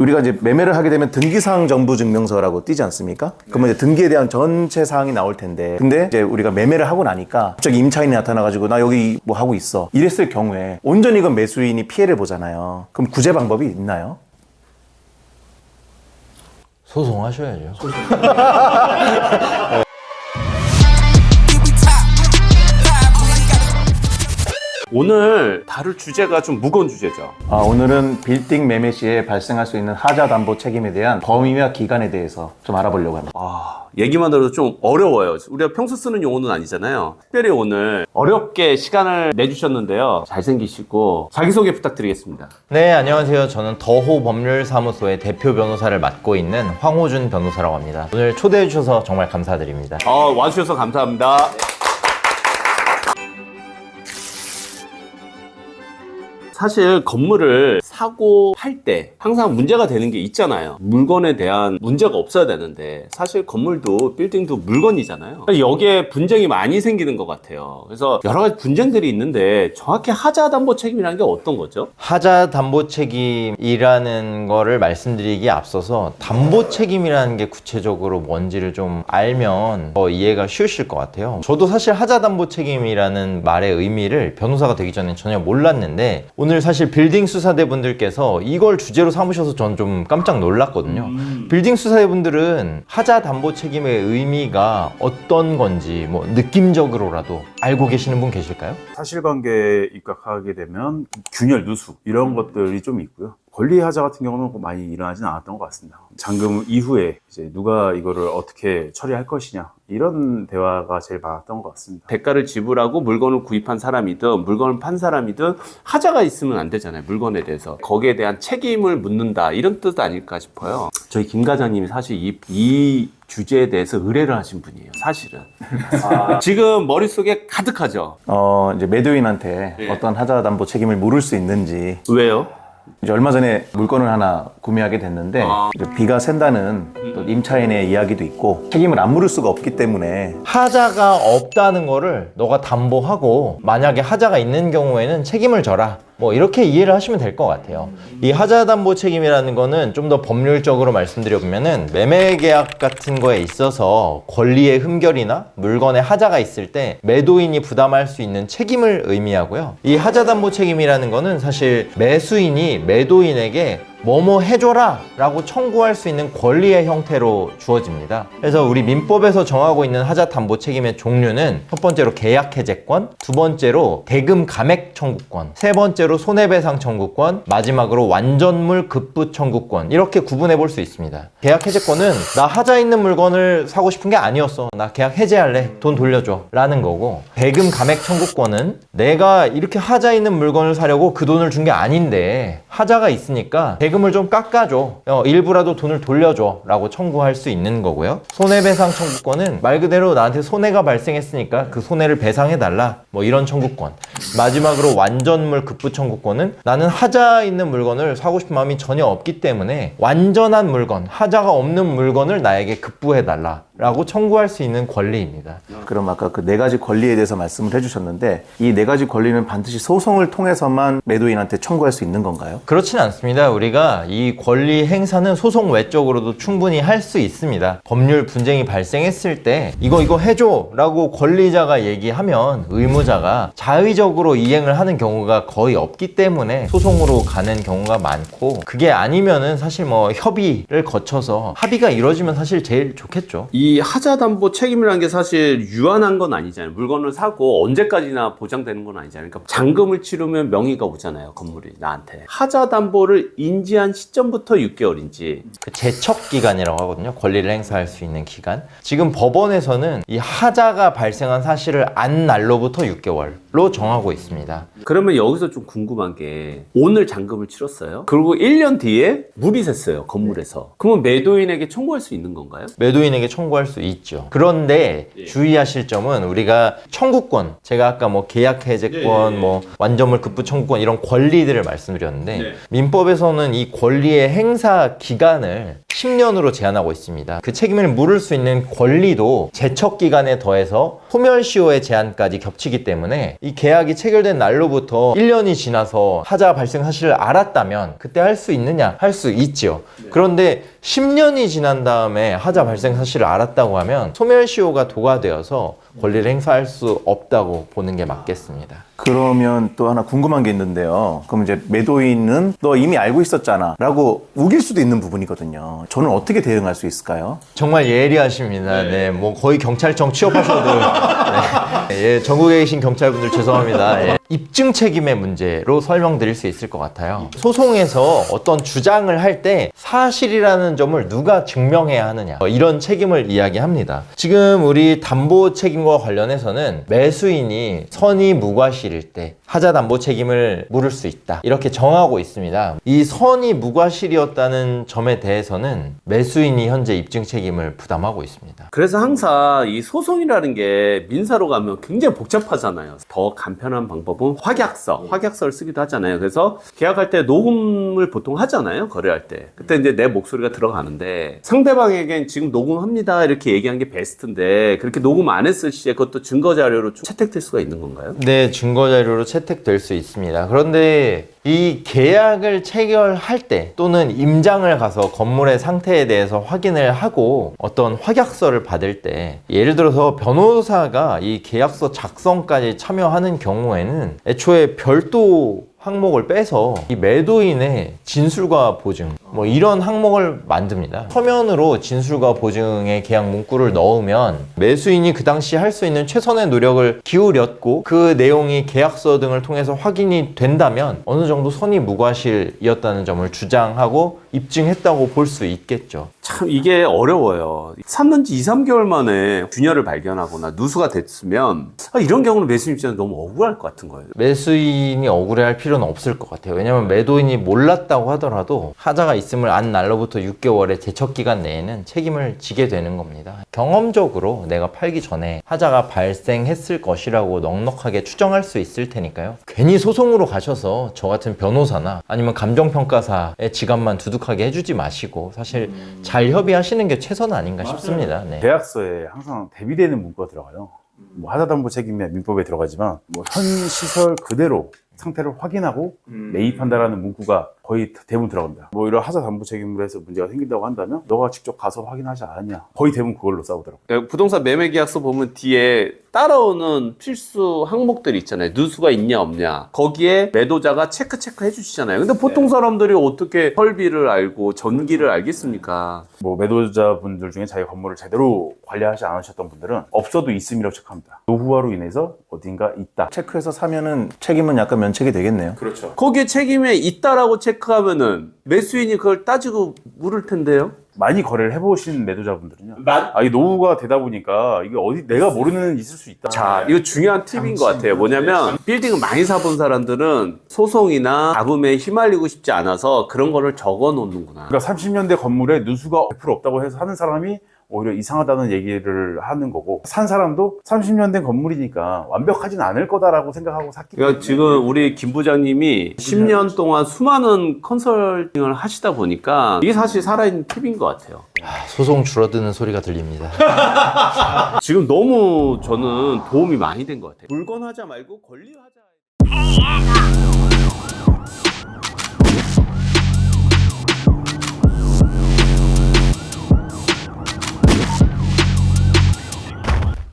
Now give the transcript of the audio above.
우리가 이제 매매를 하게 되면 등기사항 정보 증명서라고 띄지 않습니까? 그러면 이제 등기에 대한 전체 사항이 나올 텐데, 근데 이제 우리가 매매를 하고 나니까 갑자기 임차인이 나타나가지고 나 여기 뭐 하고 있어 이랬을 경우에 온전히 그 매수인이 피해를 보잖아요. 그럼 구제 방법이 있나요? 소송하셔야죠. 오늘 다룰 주제가 좀 무거운 주제죠. 오늘은 빌딩 매매 시에 발생할 수 있는 하자 담보 책임에 대한 범위와 기간에 대해서 좀 알아보려고 합니다. 얘기만 들어도 좀 어려워요. 우리가 평소 쓰는 용어는 아니잖아요. 특별히 오늘 어렵게 시간을 내주셨는데요. 잘생기시고 자기소개 부탁드리겠습니다. 네, 안녕하세요. 저는 더호 법률사무소의 대표 변호사를 맡고 있는 황호준 변호사라고 합니다. 오늘 초대해 주셔서 정말 감사드립니다. 와주셔서 감사합니다. 사실 건물을 사고 팔 때 항상 문제가 되는 게 있잖아요. 물건에 대한 문제가 없어야 되는데 사실 건물도 빌딩도 물건이잖아요. 여기에 분쟁이 많이 생기는 것 같아요. 그래서 여러 가지 분쟁들이 있는데 정확히 하자 담보 책임이라는 게 어떤 거죠? 하자 담보 책임이라는 거를 말씀드리기에 앞서서 담보 책임이라는 게 구체적으로 뭔지를 좀 알면 더 이해가 쉬우실 것 같아요. 저도 사실 하자 담보 책임이라는 말의 의미를 변호사가 되기 전에 전혀 몰랐는데 오늘 사실 빌딩 수사대 분들께서 이걸 주제로 삼으셔서 전 좀 깜짝 놀랐거든요. 빌딩 수사대 분들은 하자 담보 책임의 의미가 어떤 건지 뭐 느낌적으로라도 알고 계시는 분 계실까요? 사실관계에 입각하게 되면 균열, 누수 이런 것들이 좀 있고요. 권리하자 같은 경우는 많이 일어나지는 않았던 것 같습니다. 잔금 이후에 이제 누가 이거를 어떻게 처리할 것이냐 이런 대화가 제일 많았던 것 같습니다. 대가를 지불하고 물건을 구입한 사람이든 물건을 판 사람이든 하자가 있으면 안 되잖아요. 물건에 대해서. 거기에 대한 책임을 묻는다 이런 뜻 아닐까 싶어요. 저희 김 과장님이 사실 이 주제에 대해서 의뢰를 하신 분이에요. 사실은. 지금 머릿속에 가득하죠. 이제 매도인한테 어떤 하자 담보 책임을 물을 수 있는지. 왜요? 이제 얼마 전에 물건을 하나 구매하게 됐는데 이제 비가 샌다는 또 임차인의 이야기도 있고 책임을 안 물을 수가 없기 때문에 하자가 없다는 거를 너가 담보하고 만약에 하자가 있는 경우에는 책임을 져라. 뭐 이렇게 이해를 하시면 될 것 같아요. 이 하자 담보 책임이라는 거는 좀 더 법률적으로 말씀드려보면은 매매 계약 같은 거에 있어서 권리의 흠결이나 물건에 하자가 있을 때 매도인이 부담할 수 있는 책임을 의미하고요. 이 하자 담보 책임이라는 거는 사실 매수인이 매도인에게 뭐뭐 해줘라 라고 청구할 수 있는 권리의 형태로 주어집니다. 그래서 우리 민법에서 정하고 있는 하자 담보 책임의 종류는 첫 번째로 계약해제권, 두 번째로 대금 감액 청구권, 세 번째로 손해배상 청구권, 마지막으로 완전물 급부 청구권 이렇게 구분해 볼 수 있습니다. 계약해제권은 나 하자 있는 물건을 사고 싶은 게 아니었어. 나 계약 해제할래. 돈 돌려줘. 라는 거고, 대금 감액 청구권은 내가 이렇게 하자 있는 물건을 사려고 그 돈을 준 게 아닌데 하자가 있으니까 대금을 좀 깎아줘. 일부라도 돈을 돌려줘. 라고 청구할 수 있는 거고요. 손해배상 청구권은 말 그대로 나한테 손해가 발생했으니까 그 손해를 배상해달라. 뭐 이런 청구권. 마지막으로 완전물 급부 청구권은 나는 하자 있는 물건을 사고 싶은 마음이 전혀 없기 때문에 완전한 물건, 하자가 없는 물건을 나에게 급부해달라. 라고 청구할 수 있는 권리입니다. 그럼 아까 그 네 가지 권리에 대해서 말씀을 해주셨는데 이 네 가지 권리는 반드시 소송을 통해서만 매도인한테 청구할 수 있는 건가요? 그렇진 않습니다. 우리가 이 권리 행사는 소송 외적으로도 충분히 할 수 있습니다. 법률 분쟁이 발생했을 때 이거 해줘 라고 권리자가 얘기하면 의무자가 자의적으로 이행을 하는 경우가 거의 없기 때문에 소송으로 가는 경우가 많고, 그게 아니면은 사실 뭐 협의를 거쳐서 합의가 이루어지면 사실 제일 좋겠죠. 이 하자 담보 책임이라는 게 사실 유한한 건 아니잖아요. 물건을 사고 언제까지나 보장되는 건 아니잖아요. 그러니까 잔금을 치르면 명의가 오잖아요. 건물이 나한테. 하자 담보를 인지한 시점부터 6개월인지. 그 제척 기간이라고 하거든요. 권리를 행사할 수 있는 기간. 지금 법원에서는 이 하자가 발생한 사실을 안 날로부터 6개월로 정하고 있습니다. 그러면 여기서 좀 궁금한 게 오늘 잔금을 치렀어요. 그리고 1년 뒤에 물이 샜어요. 건물에서. 그러면 매도인에게 청구할 수 있는 건가요? 매도인에게 청구할 수 있죠. 그런데 주의하실 점은 우리가 청구권, 제가 아까 뭐 계약 해제권, 뭐 완전물 급부 청구권 이런 권리들을 말씀드렸는데 민법에서는 이 권리의 행사 기간을 10년으로 제한하고 있습니다. 그 책임을 물을 수 있는 권리도 제척 기간에 더해서 소멸시효의 제한까지 겹치기 때문에 이 계약이 체결된 날로부터 1년이 지나서 하자 발생 사실을 알았다면 그때 할 수 있느냐? 할 수 있죠. 그런데 10년이 지난 다음에 하자 발생 사실을 알았다고 하면 소멸시효가 도과되어서 권리를 행사할 수 없다고 보는 게 맞겠습니다. 그러면 또 하나 궁금한 게 있는데요. 그럼 이제 매도인은 너 이미 알고 있었잖아 라고 우길 수도 있는 부분이거든요. 저는 어떻게 대응할 수 있을까요? 정말 예리하십니다. 네, 뭐 거의 경찰청 취업하셔도 네. 예, 전국에 계신 경찰분들 죄송합니다. 예. 입증 책임의 문제로 설명드릴 수 있을 것 같아요. 소송에서 어떤 주장을 할 때 사실이라는 점을 누가 증명해야 하느냐 이런 책임을 이야기합니다. 지금 우리 담보 책임과 관련해서는 매수인이 선의 무과실일 때 하자 담보 책임을 물을 수 있다 이렇게 정하고 있습니다. 이 선의 무과실이었다는 점에 대해서는 매수인이 현재 입증 책임을 부담하고 있습니다. 그래서 항상 이 소송이라는 게 민사로 가면 굉장히 복잡하잖아요. 더 간편한 방법은 확약서를 쓰기도 하잖아요. 그래서 계약할 때 녹음을 보통 하잖아요. 거래할 때. 그때 이제 내 목소리가 들어가는데 상대방에겐 지금 녹음합니다 이렇게 얘기한 게 베스트인데 그렇게 녹음 안 했을 시에 그것도 증거 자료로 채택될 수가 있는 건가요? 네, 증거 자료로 채택될 수 있습니다. 그런데 이 계약을 체결할 때 또는 임장을 가서 건물의 상태에 대해서 확인을 하고 어떤 확약서를 받을 때 예를 들어서 변호사가 이 계약서 작성까지 참여하는 경우에는 애초에 별도 항목을 빼서 이 매도인의 진술과 보증 뭐 이런 항목을 만듭니다. 서면으로 진술과 보증의 계약 문구를 넣으면 매수인이 그 당시 할 수 있는 최선의 노력을 기울였고 그 내용이 계약서 등을 통해서 확인이 된다면 어느 정도 선의 무과실이었다는 점을 주장하고 입증했다고 볼 수 있겠죠. 참 이게 어려워요. 샀는 지 2, 3개월 만에 균열을 발견하거나 누수가 됐으면 이런 경우는 매수인 입장에서 너무 억울할 것 같은 거예요. 매수인이 억울해할 필요는 없을 것 같아요. 왜냐하면 매도인이 몰랐다고 하더라도 하자가 있음을 안 날로부터 6개월의 제척기간 내에는 책임을 지게 되는 겁니다. 경험적으로 내가 팔기 전에 하자가 발생했을 것이라고 넉넉하게 추정할 수 있을 테니까요. 괜히 소송으로 가셔서 저 같은 변호사나 아니면 감정평가사의 지갑만 두둑하게 해주지 마시고 사실 잘 협의하시는 게 최선 아닌가 싶습니다. 네. 계약서에 항상 대비되는 문구가 들어가요. 뭐 하자담보 책임의 민법에 들어가지만 뭐 현 시설 그대로 상태를 확인하고 매입한다라는 문구가 거의 대부분 들어갑니다. 뭐 이런 하자 담보 책임으로 해서 문제가 생긴다고 한다면 너가 직접 가서 확인하지 않았냐. 거의 대부분 그걸로 싸우더라고요. 부동산 매매 계약서 보면 뒤에 따라오는 필수 항목들이 있잖아요. 누수가 있냐 없냐. 거기에 매도자가 체크 해주시잖아요. 근데 보통 사람들이 어떻게 설비를 알고 전기를 알겠습니까? 뭐 매도자분들 중에 자기 건물을 제대로 관리하지 않으셨던 분들은 없어도 있음이라고 체크합니다. 노후화로 인해서 어딘가 있다. 체크해서 사면은 책임은 약간 면책이 되겠네요. 그렇죠. 거기에 책임에 있다라고 체크하면은 매수인이 그걸 따지고 물을 텐데요. 많이 거래를 해보신 매도자분들은요. 이 노후가 되다 보니까 이게 어디 내가 모르는 있을 수 있다. 자, 이거 중요한 팁인 것 같아요. 뭐냐면 빌딩을 많이 사본 사람들은 소송이나 잡음에 휘말리고 싶지 않아서 그런 거를 적어 놓는구나. 그러니까 30년대 건물에 누수가 100% 없다고 해서 사는 사람이 오히려 이상하다는 얘기를 하는 거고 산 사람도 30년 된 건물이니까 완벽하진 않을 거다라고 생각하고 샀기 때문에 그러니까 지금 우리 김 부장님이 10년 동안 수많은 컨설팅을 하시다 보니까 이게 사실 살아있는 팁인 것 같아요. 소송 줄어드는 소리가 들립니다. 지금 너무 저는 도움이 많이 된 것 같아요. 물건 하자 말고 권리 하자.